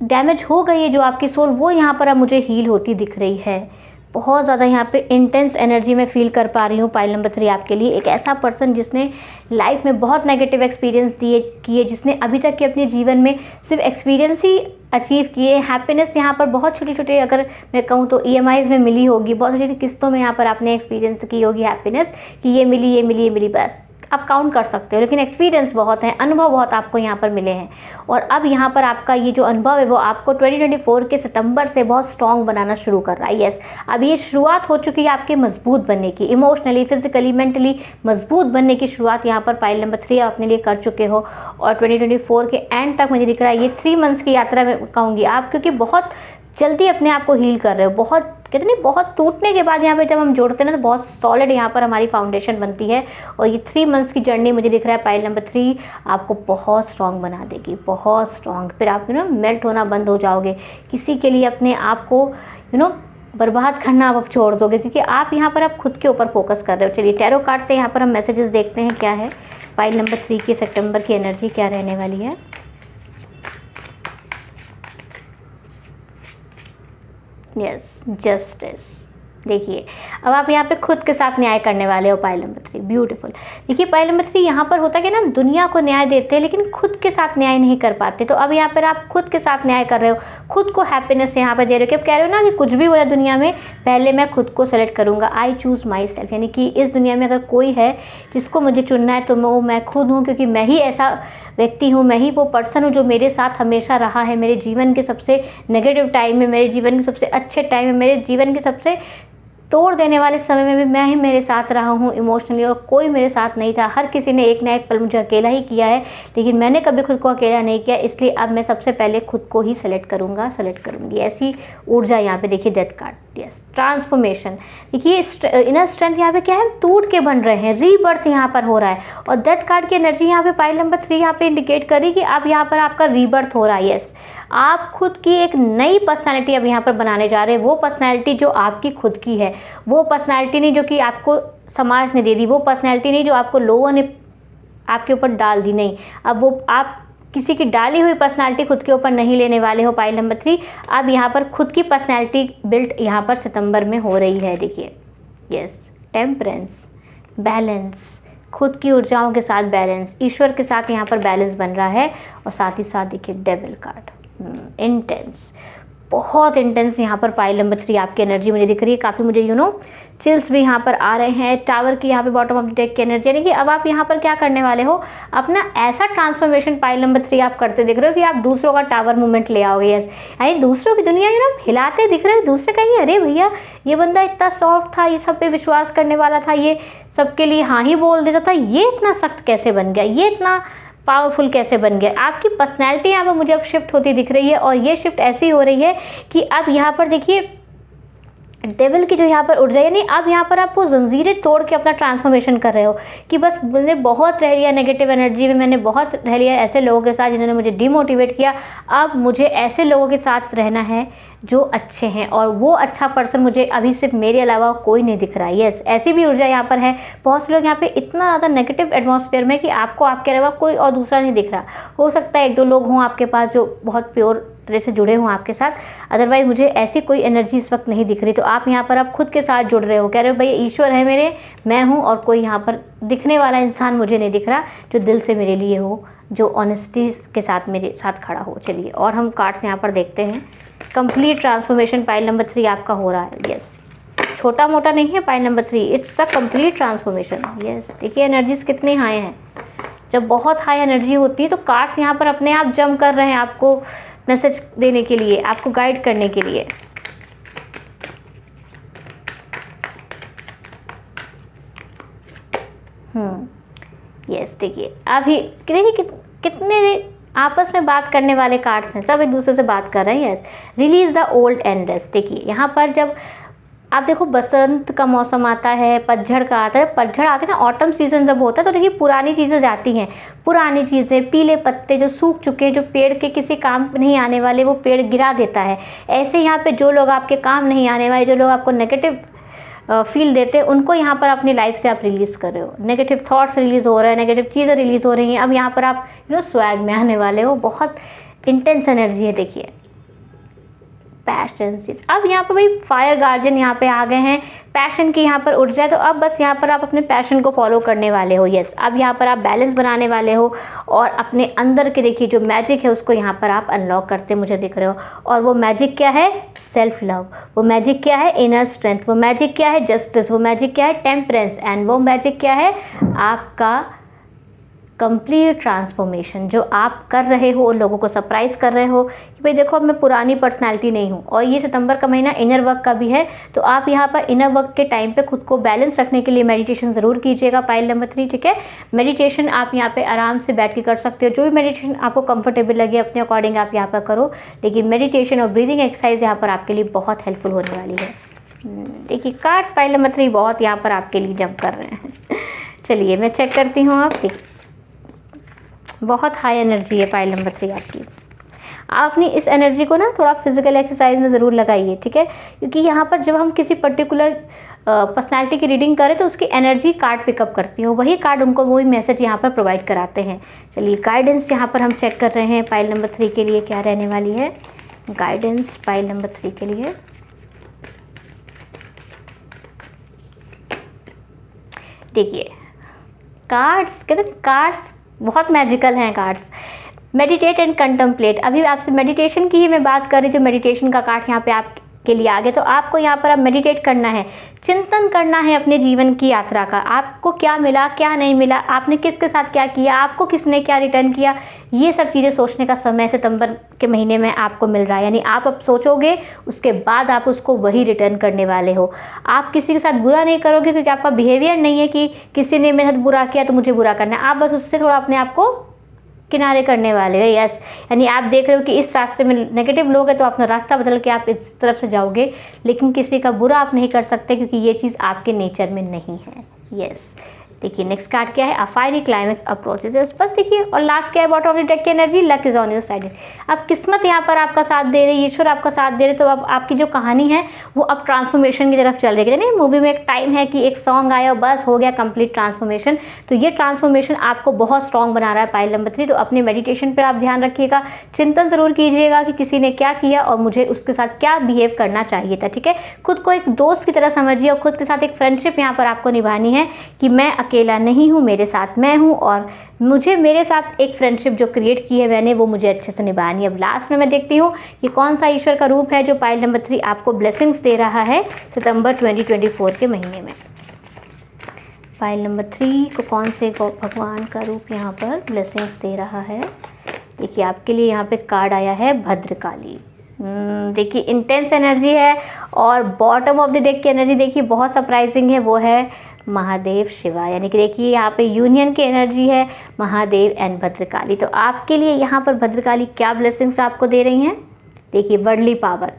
Speaker 1: डैमेज हो गई है जो आपकी सोल, वो यहाँ पर अब मुझे हील होती दिख रही है। बहुत ज़्यादा यहाँ पे इंटेंस एनर्जी में फील कर पा रही हूँ पाइल नंबर 3 आपके लिए। एक ऐसा पर्सन जिसने लाइफ में बहुत नेगेटिव एक्सपीरियंस किए, जिसने अभी तक के अपने जीवन में सिर्फ एक्सपीरियंस ही अचीव किए। हैप्पीनेस यहाँ पर बहुत छोटे छोटे, अगर मैं कहूँ तो EMIs में मिली होगी, बहुत छोटी छोटी किस्तों में यहाँ पर आपने एक्सपीरियंस की होगी हैप्पीनेस, कि ये मिली, ये मिली, ये मिली, बस आप काउंट कर सकते हो। लेकिन एक्सपीरियंस बहुत है, अनुभव बहुत आपको यहाँ पर मिले हैं। और अब यहाँ पर आपका ये जो अनुभव है वो आपको 2024 के सितंबर से बहुत स्ट्रॉन्ग बनाना शुरू कर रहा है। यस, अब ये शुरुआत हो चुकी है आपके मजबूत बनने की, इमोशनली, फिजिकली, मेंटली मजबूत बनने की शुरुआत यहाँ पर पाइल नंबर 3 आप अपने लिए कर चुके हो। और 2024 के एंड तक मुझे दिख रहा है ये 3 मंथ्स की यात्रा में कहूँगी आप, क्योंकि बहुत जल्दी अपने आप को हील कर रहे हो। बहुत कहते नहीं, बहुत टूटने के बाद यहाँ पे जब हम जोड़ते हैं ना, तो बहुत सॉलिड यहाँ पर हमारी फाउंडेशन बनती है। और ये 3 मंथ्स की जर्नी मुझे दिख रहा है पाइल नंबर 3 आपको बहुत स्ट्रॉन्ग बना देगी, बहुत स्ट्रॉन्ग। फिर आप मेल्ट होना बंद हो जाओगे, किसी के लिए अपने आप को बर्बाद करना आप छोड़ दोगे, क्योंकि आप यहाँ पर आप खुद के ऊपर फोकस कर रहे हो। चलिए टैरो कार्ड से यहाँ पर हम मैसेजेस देखते हैं क्या है पाइल नंबर 3 की सितंबर की एनर्जी क्या रहने वाली है। यस, जस्टिस देखिए अब आप यहाँ पे खुद के साथ न्याय करने वाले हो, पाइल नंबर 3, ब्यूटीफुल। देखिए पाइल नंबर 3 यहाँ पर होता है कि ना दुनिया को न्याय देते हैं लेकिन खुद के साथ न्याय नहीं कर पाते, तो अब यहाँ पर आप खुद के साथ न्याय कर रहे हो, खुद को हैप्पीनेस यहाँ पर दे रहे हो कि अब कह रहे हो ना कि कुछ भी हो जाए दुनिया में पहले मैं खुद को सेलेक्ट करूँगा, आई चूज़ माई सेल्फ, यानी कि इस दुनिया में अगर कोई है जिसको मुझे चुनना है तो वो मैं खुद हूँ, क्योंकि मैं ही ऐसा व्यक्ति हूँ, मैं ही वो पर्सन हूँ जो मेरे साथ हमेशा रहा है, मेरे जीवन के सबसे नेगेटिव टाइम में, मेरे जीवन के सबसे अच्छे टाइम में, मेरे जीवन के सबसे तोड़ देने वाले समय में भी मैं ही मेरे साथ रहा हूँ इमोशनली, और कोई मेरे साथ नहीं था। हर किसी ने एक ना एक पल मुझे अकेला ही किया है, लेकिन मैंने कभी खुद को अकेला नहीं किया, इसलिए अब मैं सबसे पहले खुद को ही सेलेक्ट करूँगी। ऐसी ऊर्जा यहाँ पे देखिए डेथ कार्ड, यस, ट्रांसफॉर्मेशन। देखिए इनर स्ट्रेंथ यहाँ पे क्या है, टूट के बन रहे हैं, रीबर्थ यहाँ पर हो रहा है, और डेथ कार्ड की एनर्जी यहाँ पे पाइल नंबर 3 यहाँ पे इंडिकेट करी कि अब यहाँ पर आपका रीबर्थ हो रहा है। यस, आप खुद की एक नई पर्सनैलिटी अब यहाँ पर बनाने जा रहे हैं, वो पर्सनैलिटी जो आपकी खुद की है, वो पर्सनैलिटी नहीं जो कि आपको समाज ने दे दी, वो पर्सनैलिटी नहीं जो आपको लोगों ने आपके ऊपर डाल दी, नहीं, अब वो आप किसी की डाली हुई पर्सनैलिटी खुद के ऊपर नहीं लेने वाले हो पाइल नंबर 3। अब यहाँ पर खुद की पर्सनैलिटी बिल्ड यहाँ पर सितंबर में हो रही है। देखिए यस, टेम्परेंस, बैलेंस, खुद की ऊर्जाओं के साथ बैलेंस, ईश्वर के साथ यहाँ पर बैलेंस बन रहा है, और साथ ही साथ देखिए डेविल कार्ड, इंटेंस, बहुत इंटेंस यहाँ पर पाइल नंबर 3 आपकी एनर्जी मुझे दिख रही है। काफ़ी मुझे चिल्स भी यहाँ पर आ रहे हैं। टावर की यहाँ पे बॉटम ऑफ द डेक की एनर्जी, यानी कि अब आप यहाँ पर क्या करने वाले हो, अपना ऐसा ट्रांसफॉर्मेशन पाइल नंबर 3 आप करते दिख रहे हो कि आप दूसरों का टावर मूवमेंट ले आओगे। यस, यानी दूसरों की दुनिया हिलाते दिख रहे हो, दूसरे कहेंगे अरे भैया ये बंदा इतना सॉफ्ट था, ये सब पे विश्वास करने वाला था, ये सबके लिए हाँ ही बोल देता था, ये इतना सख्त कैसे बन गया, ये इतना पावरफुल कैसे बन गया। आपकी पर्सनैलिटी यहाँ पर मुझे अब शिफ्ट होती दिख रही है, और ये शिफ्ट ऐसी हो रही है कि अब यहाँ पर देखिए डेविल की जो यहाँ पर ऊर्जा, यानी अब यहाँ पर आप वो जंजीरें तोड़ के अपना ट्रांसफॉर्मेशन कर रहे हो कि बस मैंने बहुत रह लिया नेगेटिव एनर्जी में, मैंने बहुत रह लिया ऐसे लोगों के साथ जिन्होंने मुझे डिमोटिवेट किया, अब मुझे ऐसे लोगों के साथ रहना है जो अच्छे हैं, और वो अच्छा पर्सन मुझे अभी सिर्फ मेरे अलावा कोई नहीं दिख रहा है। यस, ऐसी भी ऊर्जा यहाँ पर है। बहुत से लोग यहाँ पे इतना ज़्यादा नेगेटिव एटमॉस्फेयर में कि आपको आपके अलावा कोई और दूसरा नहीं दिख रहा। हो सकता है एक दो लोग हों आपके पास जो बहुत प्योर तरह से जुड़े हों आपके साथ, अदरवाइज मुझे ऐसी कोई एनर्जी इस वक्त नहीं दिख रही। तो आप यहाँ पर आप खुद के साथ जुड़ रहे हो, कह रहे हो भैया ईश्वर है मेरे, मैं हूँ, और कोई यहाँ पर दिखने वाला इंसान मुझे नहीं दिख रहा जो दिल से मेरे लिए हो, जो ऑनेस्टी के साथ मेरे साथ खड़ा हो। चलिए और हम कार्ड्स यहाँ पर देखते हैं। कंप्लीट ट्रांसफॉर्मेशन पाइल नंबर 3 आपका हो रहा है। यस, छोटा मोटा नहीं है pile number 3, it's a complete transformation. Yes, देखिए एनर्जीज कितनी हाई हैं। जब बहुत हाई एनर्जी होती है तो कार्ड्स यहाँ पर अपने आप जंप कर रहे हैं आपको मैसेज देने के लिए, आपको गाइड करने के लिए। यस, देखिए अभी कितने आपस में बात करने वाले कार्ड्स हैं, सब एक दूसरे से बात कर रहे हैं। Yes, release the old and rest. देखिए यहाँ पर जब आप देखो बसंत का मौसम आता है, पतझड़ का आता है, पतझड़ आते हैं ना, ऑटम सीजन जब होता है तो देखिए पुरानी चीज़ें जाती हैं, पुरानी चीज़ें, पीले पत्ते जो सूख चुके हैं, जो पेड़ के किसी काम नहीं आने वाले, वो पेड़ गिरा देता है। ऐसे यहाँ पे जो लोग आपके काम नहीं आने वाले, जो लोग आपको नेगेटिव फील देते हैं, उनको यहाँ पर अपनी लाइफ से आप रिलीज़ कर रहे हो। नेगेटिव थॉट्स रिलीज़ हो रहे हैं, नेगेटिव चीज़ें रिलीज़ हो रही हैं। अब यहाँ पर आप स्वैग में आने वाले हो। बहुत इंटेंस एनर्जी है। देखिए पैशन, अब यहाँ पर भाई फायर गार्जियन यहाँ पे आ गए हैं, पैशन की यहाँ पर ऊर्जा है। तो अब बस यहाँ पर आप अपने पैशन को फॉलो करने वाले हो। यस, अब यहाँ पर आप बैलेंस बनाने वाले हो, और अपने अंदर के देखिए जो मैजिक है उसको यहाँ पर आप अनलॉक करते मुझे दिख रहे हो। और वो मैजिक क्या है? Self love. वो मैजिक क्या है? Inner strength. वो मैजिक क्या है? जस्टिस। वो मैजिक क्या है? टेम्परेंस। एंड वो मैजिक क्या है? आपका कंप्लीट ट्रांसफॉर्मेशन, जो आप कर रहे हो, उन लोगों को सरप्राइज़ कर रहे हो कि भाई देखो अब मैं पुरानी पर्सनालिटी नहीं हूँ। और ये सितंबर का महीना इनर वर्क का भी है, तो आप यहाँ पर इनर वर्क के टाइम पे खुद को बैलेंस रखने के लिए मेडिटेशन ज़रूर कीजिएगा पाइल नंबर 3, ठीक है। मेडिटेशन आप यहाँ पे आराम से बैठ के कर सकते हो, जो भी मेडिटेशन आपको कंफर्टेबल लगे अपने अकॉर्डिंग आप यहाँ पर करो, लेकिन मेडिटेशन और ब्रीदिंग एक्सरसाइज यहाँ पर आपके लिए बहुत हेल्पफुल होने वाली है। देखिए कार्ड्स पाइल नंबर 3 बहुत यहाँ पर आपके लिए जंप कर रहे हैं। चलिए मैं चेक करती हूँ। आप देखिए बहुत हाई एनर्जी है पाइल नंबर 3 आपकी। आप अपनी इस एनर्जी को ना थोड़ा फिजिकल एक्सरसाइज में ज़रूर लगाइए, ठीक है, क्योंकि यहाँ पर जब हम किसी पर्टिकुलर पर्सनालिटी की रीडिंग करें तो उसकी एनर्जी कार्ड पिकअप करती है, वही कार्ड उनको वही मैसेज यहाँ पर प्रोवाइड कराते हैं। चलिए गाइडेंस यहाँ पर हम चेक कर रहे हैं पाइल नंबर 3 के लिए क्या रहने वाली है। गाइडेंस पाइल नंबर 3 के लिए देखिए कार्ड्स, कहते हैं कार्ड्स बहुत मैजिकल हैं कार्ड्स। मेडिटेट एंड कंटम्पलेट, अभी आपसे मेडिटेशन की ही मैं बात कर रही थी, मेडिटेशन का कार्ड यहाँ पे आपके लिए आ गया। तो आपको यहाँ पर अब मेडिटेट करना है, चिंतन करना है अपने जीवन की यात्रा का। आपको क्या मिला, क्या नहीं मिला, आपने किसके साथ क्या किया, आपको किसने क्या रिटर्न किया, ये सब चीज़ें सोचने का समय सितंबर के महीने में आपको मिल रहा है। यानी आप अब सोचोगे, उसके बाद आप उसको वही रिटर्न करने वाले हो। आप किसी के साथ बुरा नहीं करोगे, क्योंकि आपका बिहेवियर नहीं है कि किसी ने मेरे साथ बुरा किया तो मुझे बुरा करना है। आप बस उससे थोड़ा अपने आप को किनारे करने वाले हो। यस, यानी आप देख रहे हो कि इस रास्ते में नेगेटिव लोग हैं, तो अपना रास्ता बदल के आप इस तरफ से जाओगे, लेकिन किसी का बुरा आप नहीं कर सकते, क्योंकि ये चीज़ आपके नेचर में नहीं है। यस, देखिए नेक्स्ट कार्ड क्या है, अ फायरी क्लाइमेक्स अप्रोचेस। बस देखिए, और लास्ट क्या है, बॉटम ऑफ द डेक की energy, luck is on your side. अब किस्मत यहाँ पर आपका साथ दे रही है, ईश्वर आपका साथ दे रहे, तो अब आपकी जो कहानी है वो अब ट्रांसफॉर्मेशन की तरफ चल रही है। नहीं, मूवी में एक टाइम है कि एक सॉन्ग आया और बस हो गया कंप्लीट ट्रांसफॉर्मेशन। तो ये ट्रांसफॉर्मेशन आपको बहुत स्ट्रॉन्ग बना रहा है पाइल नंबर 3। तो अपने मेडिटेशन पर आप ध्यान रखिएगा, चिंतन जरूर कीजिएगा कि किसी ने क्या किया और मुझे उसके साथ क्या बिहेव करना चाहिए था। ठीक है, खुद को एक दोस्त की तरह समझिए और खुद के साथ एक फ्रेंडशिप यहाँ पर आपको निभानी है कि मैं अकेला नहीं हूँ, मेरे साथ मैं हूँ, और मुझे मेरे साथ एक फ्रेंडशिप जो क्रिएट की है मैंने, वो मुझे अच्छे से निभानी है। अब लास्ट में मैं देखती हूँ कि कौन सा ईश्वर का रूप है जो पाइल नंबर 3 आपको ब्लेसिंग्स दे रहा है सितंबर 2024 के महीने में। पाइल नंबर 3 को कौन से भगवान का रूप यहाँ पर ब्लेसिंग्स दे रहा है। देखिए आपके लिए यहाँ पे कार्ड आया है भद्रकाली। देखिए इंटेंस एनर्जी है, और बॉटम ऑफ द डेक की एनर्जी देखिए बहुत सरप्राइजिंग है, वो है महादेव शिवा। यानी कि देखिए यहाँ पे यूनियन की एनर्जी है, महादेव एंड भद्रकाली। तो आपके लिए यहाँ पर भद्रकाली क्या ब्लेसिंग्स आपको दे रही हैं। देखिए worldly power,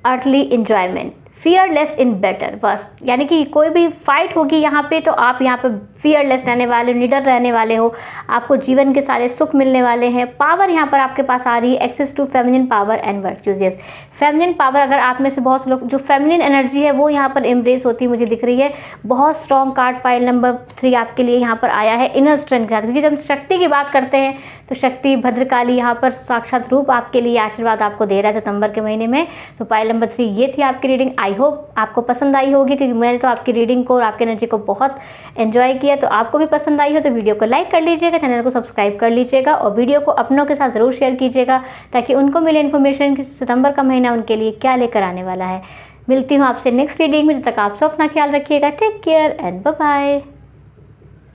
Speaker 1: earthly enjoyment, fearless in better. बस यानी कि कोई भी फाइट होगी यहाँ पे, तो आप यहाँ पे फियरलेस रहने वाले हो, निडर रहने वाले हो, आपको जीवन के सारे सुख मिलने वाले हैं। पावर यहाँ पर आपके पास आ रही है, access to feminine power and virtues. Yes, feminine power, अगर आप में से बहुत से लोग जो फेमिनिन एनर्जी है वो यहाँ पर एम्ब्रेस होती मुझे दिख रही है। बहुत स्ट्रॉन्ग कार्ड पाइल नंबर 3 आपके लिए यहाँ पर आया है इनर स्ट्रेंथ के साथ, क्योंकि जब हम शक्ति की बात करते हैं तो शक्ति भद्रकाली यहाँ पर साक्षात रूप आपके लिए आशीर्वाद आपको दे रहा है सितंबर के महीने में। तो पाइल नंबर 3 ये थी आपकी रीडिंग। आई होप आपको पसंद आई होगी, क्योंकि मैंने तो आपकी रीडिंग को और आपकी एनर्जी को बहुत एंजॉय किया। तो आपको भी पसंद आई हो तो वीडियो को लाइक कर लीजिएगा, चैनल को सब्सक्राइब कर लीजिएगा, और वीडियो को अपनों के साथ ज़रूर शेयर कीजिएगा, ताकि उनको मिले इन्फॉर्मेशन कि सितंबर का महीना उनके लिए क्या लेकर आने वाला है। मिलती हूँ आपसे नेक्स्ट रीडिंग में, तब तक आप सब अपना ख्याल रखिएगा। Take care and bye bye.